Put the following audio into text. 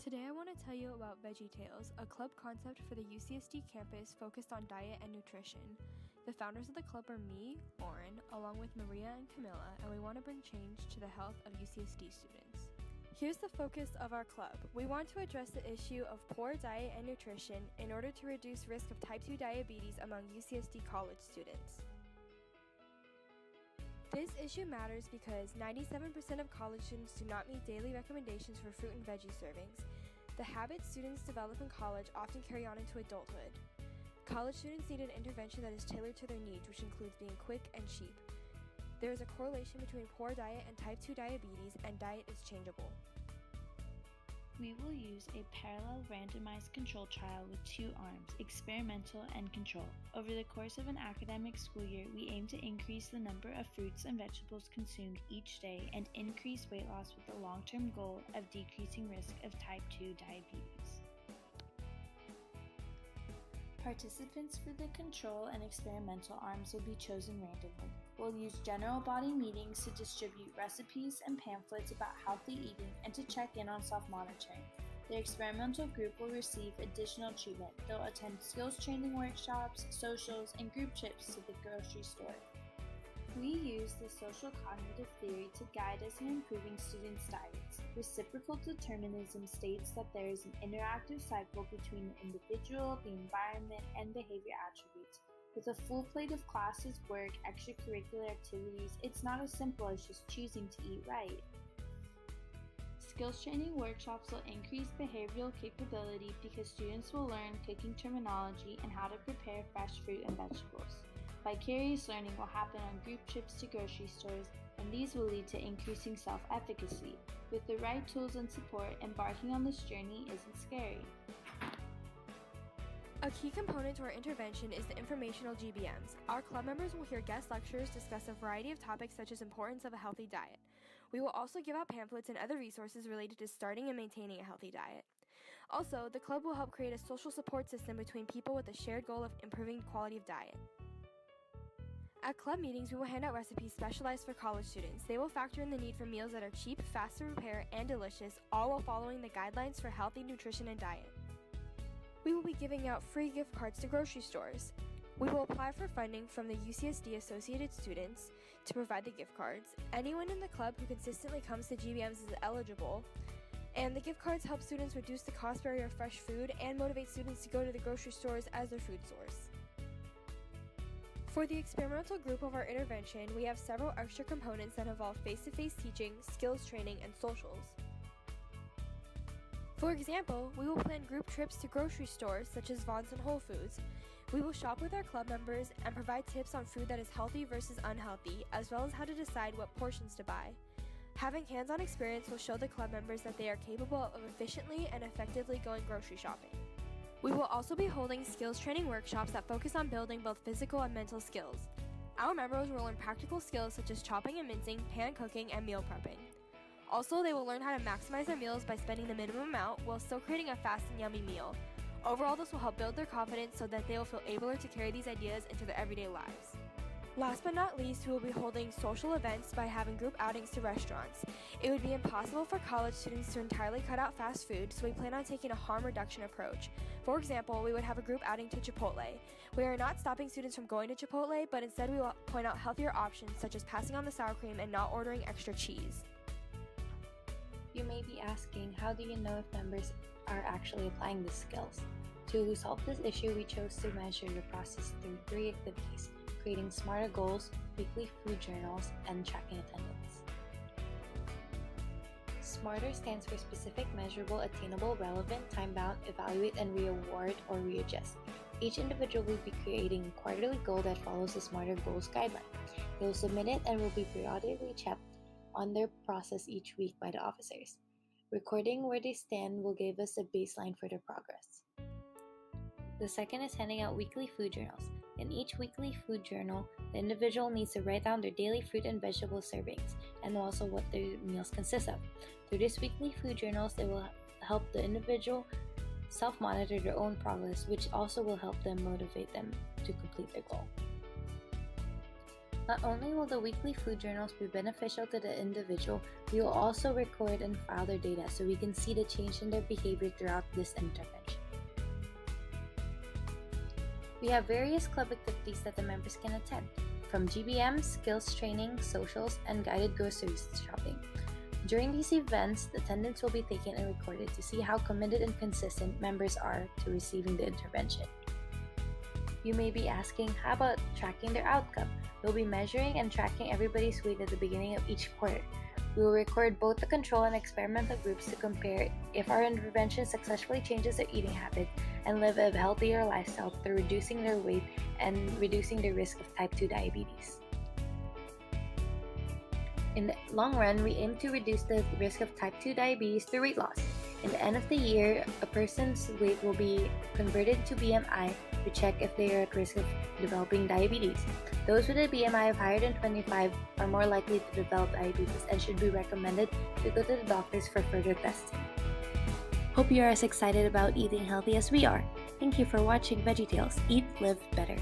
Today I want to tell you about Veggie Tales, a club concept for the UCSD campus focused on diet and nutrition. The founders of the club are me, Lauren, along with Maria and Camilla, and we want to bring change to the health of UCSD students. Here's the focus of our club. We want to address the issue of poor diet and nutrition in order to reduce risk of type 2 diabetes among UCSD college students. This issue matters because 97% of college students do not meet daily recommendations for fruit and veggie servings. The habits students develop in college often carry on into adulthood. College students need an intervention that is tailored to their needs, which includes being quick and cheap. There is a correlation between poor diet and type 2 diabetes, and diet is changeable. We will use a parallel randomized control trial with two arms, experimental and control. Over the course of an academic school year, we aim to increase the number of fruits and vegetables consumed each day and increase weight loss with the long-term goal of decreasing risk of type 2 diabetes. Participants for the control and experimental arms will be chosen randomly. We'll use general body meetings to distribute recipes and pamphlets about healthy eating and to check in on self-monitoring. The experimental group will receive additional treatment. They'll attend skills training workshops, socials, and group trips to the grocery store. We use the social cognitive theory to guide us in improving students' diets. Reciprocal determinism states that there is an interactive cycle between the individual, the environment, and behavior attributes. With a full plate of classes, work, extracurricular activities, it's not as simple as just choosing to eat right. Skills training workshops will increase behavioral capability because students will learn cooking terminology and how to prepare fresh fruit and vegetables. Vicarious learning will happen on group trips to grocery stores, and these will lead to increasing self-efficacy. With the right tools and support, embarking on this journey isn't scary. A key component to our intervention is the informational GBMs. Our club members will hear guest lecturers discuss a variety of topics such as importance of a healthy diet. We will also give out pamphlets and other resources related to starting and maintaining a healthy diet. Also, the club will help create a social support system between people with a shared goal of improving quality of diet. At club meetings, we will hand out recipes specialized for college students. They will factor in the need for meals that are cheap, fast to prepare, and delicious, all while following the guidelines for healthy nutrition and diet. We will be giving out free gift cards to grocery stores. We will apply for funding from the UCSD Associated Students to provide the gift cards. Anyone in the club who consistently comes to GBMs is eligible, and the gift cards help students reduce the cost barrier of fresh food and motivate students to go to the grocery stores as their food source. For the experimental group of our intervention, we have several extra components that involve face-to-face teaching, skills training, and socials. For example, we will plan group trips to grocery stores such as Vons and Whole Foods. We will shop with our club members and provide tips on food that is healthy versus unhealthy, as well as how to decide what portions to buy. Having hands-on experience will show the club members that they are capable of efficiently and effectively going grocery shopping. We will also be holding skills training workshops that focus on building both physical and mental skills. Our members will learn practical skills such as chopping and mincing, pan cooking, and meal prepping. Also, they will learn how to maximize their meals by spending the minimum amount while still creating a fast and yummy meal. Overall, this will help build their confidence so that they will feel able to carry these ideas into their everyday lives. Last but not least, we will be holding social events by having group outings to restaurants. It would be impossible for college students to entirely cut out fast food, so we plan on taking a harm reduction approach. For example, we would have a group outing to Chipotle. We are not stopping students from going to Chipotle, but instead we will point out healthier options such as passing on the sour cream and not ordering extra cheese. You may be asking, how do you know if members are actually applying these skills? To solve this issue, we chose to measure the process through 3 activities: creating SMARTer goals, weekly food journals, and tracking attendance. SMARTer stands for specific, measurable, attainable, relevant, time-bound, evaluate, and reward or readjust. Each individual will be creating a quarterly goal that follows the SMARTer goals guideline. They will submit it and will be periodically checked on their process each week by the officers. Recording where they stand will give us a baseline for their progress. The second is handing out weekly food journals. In each weekly food journal, the individual needs to write down their daily fruit and vegetable servings and also what their meals consist of. Through these weekly food journals, they will help the individual self-monitor their own progress, which also will help them motivate them to complete their goal. Not only will the weekly food journals be beneficial to the individual, we will also record and file their data so we can see the change in their behavior throughout this intervention. We have various club activities that the members can attend, from GBMs, skills training, socials, and guided groceries shopping. During these events, the attendance will be taken and recorded to see how committed and consistent members are to receiving the intervention. You may be asking, how about tracking their outcome? We'll be measuring and tracking everybody's weight at the beginning of each quarter. We will record both the control and experimental groups to compare if our intervention successfully changes their eating habits and live a healthier lifestyle through reducing their weight and reducing the risk of type 2 diabetes. In the long run, we aim to reduce the risk of type 2 diabetes through weight loss. In the end of the year, a person's weight will be converted to BMI to check if they are at risk of developing diabetes. Those with a BMI of higher than 25 are more likely to develop diabetes and should be recommended to go to the doctors for further testing. Hope you are as excited about eating healthy as we are. Thank you for watching Veggie Tales. Eat, live better.